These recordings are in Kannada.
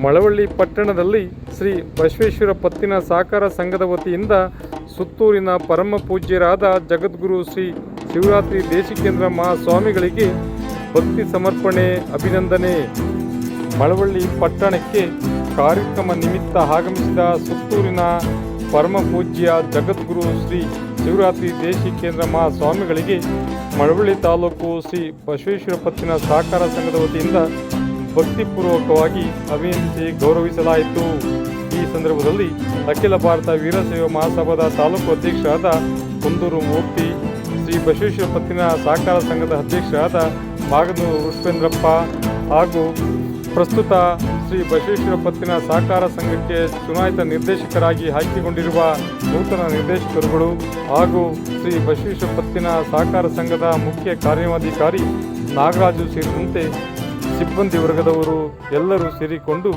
ಮಳವಳ್ಳಿ ಪಟ್ಟಣದಲ್ಲಿ ಶ್ರೀ ಬಸವೇಶ್ವರ ಪತ್ತಿನ ಸಹಕಾರ ಸಂಘದ ವತಿಯಿಂದ ಸುತ್ತೂರಿನ ಪರಮ ಪೂಜ್ಯರಾದ ಜಗದ್ಗುರು ಶ್ರೀ ಶಿವರಾತ್ರಿ ದೇಶಿಕೇಂದ್ರ ಮಹಾಸ್ವಾಮಿಗಳಿಗೆ ಭಕ್ತಿ ಸಮರ್ಪಣೆ ಅಭಿನಂದನೆ. ಮಳವಳ್ಳಿ ಪಟ್ಟಣಕ್ಕೆ ಕಾರ್ಯಕ್ರಮ ನಿಮಿತ್ತ ಆಗಮಿಸಿದ ಸುತ್ತೂರಿನ ಪರಮ ಪೂಜ್ಯ ಜಗದ್ಗುರು ಶ್ರೀ ಶಿವರಾತ್ರಿ ದೇಶಿಕೇಂದ್ರ ಮಹಾಸ್ವಾಮಿಗಳಿಗೆ ಮಳವಳ್ಳಿ ತಾಲೂಕು ಶ್ರೀ ಬಸವೇಶ್ವರ ಪತ್ತಿನ ಸಹಕಾರ ಸಂಘದ ವತಿಯಿಂದ ಭಕ್ತಿಪೂರ್ವಕವಾಗಿ ಅಭಿನಂದಿಸಿ ಗೌರವಿಸಲಾಯಿತು. ಈ ಸಂದರ್ಭದಲ್ಲಿ ಅಖಿಲ ಭಾರತ ವೀರಶೈವ ಮಹಾಸಭಾದ ತಾಲೂಕು ಅಧ್ಯಕ್ಷರಾದ ಕುಂದೂರು ಮೂರ್ತಿ, ಶ್ರೀ ಬಸವೇಶ್ವರ ಪತ್ತಿನ ಸಹಕಾರ ಸಂಘದ ಅಧ್ಯಕ್ಷರಾದ ಮಾಗನೂರು ಋಷಭೇಂದ್ರಪ್ಪ ಹಾಗೂ ಪ್ರಸ್ತುತ ಶ್ರೀ ಬಸವೇಶ್ವರ ಪತ್ತಿನ ಸಹಕಾರ ಸಂಘಕ್ಕೆ ಚುನಾಯಿತ ನಿರ್ದೇಶಕರಾಗಿ ಆಯ್ಕೆಗೊಂಡಿರುವ ನೂತನ ನಿರ್ದೇಶಕರುಗಳು ಹಾಗೂ ಶ್ರೀ ಬಸವೇಶ್ವರ ಪತ್ತಿನ ಸಹಕಾರ ಸಂಘದ ಮುಖ್ಯ ಕಾರ್ಯಾಧಿಕಾರಿ ನಾಗರಾಜು ಸೇರಿದಂತೆ ಸಿಬ್ಬಂದಿ ವರ್ಗದವರು ಎಲ್ಲರೂ ಸೇರಿಕೊಂಡು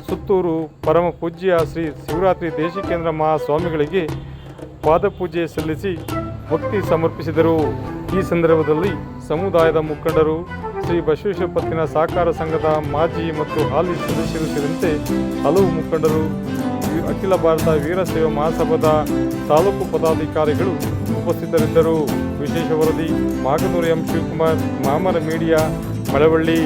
ಸುತ್ತೂರು ಪರಮ ಪೂಜ್ಯ ಶ್ರೀ ಶಿವರಾತ್ರಿ ದೇಶಿಕೇಂದ್ರ ಮಹಾಸ್ವಾಮಿಗಳಿಗೆ ಪಾದಪೂಜೆ ಸಲ್ಲಿಸಿ ಭಕ್ತಿ ಸಮರ್ಪಿಸಿದರು. ಈ ಸಂದರ್ಭದಲ್ಲಿ ಸಮುದಾಯದ ಮುಖಂಡರು, ಶ್ರೀ ಬಸವೇಶ್ವರ ಪತ್ತಿನ ಸಹಕಾರ ಸಂಘದ ಮಾಜಿ ಮತ್ತು ಹಾಲಿ ಸದಸ್ಯರು ಸೇರಿದಂತೆ ಹಲವು ಮುಖಂಡರು, ಅಖಿಲ ಭಾರತ ವೀರಶೈವ ಮಹಾಸಭಾದ ತಾಲೂಕು ಪದಾಧಿಕಾರಿಗಳು ಉಪಸ್ಥಿತರಿದ್ದರು. ವಿಶೇಷ ವರದಿ ಮಾಗನೂರು ಎಂ ಶಿವಕುಮಾರ್, ಮಾಮರ ಮೀಡಿಯಾ, ಮಳವಳ್ಳಿ.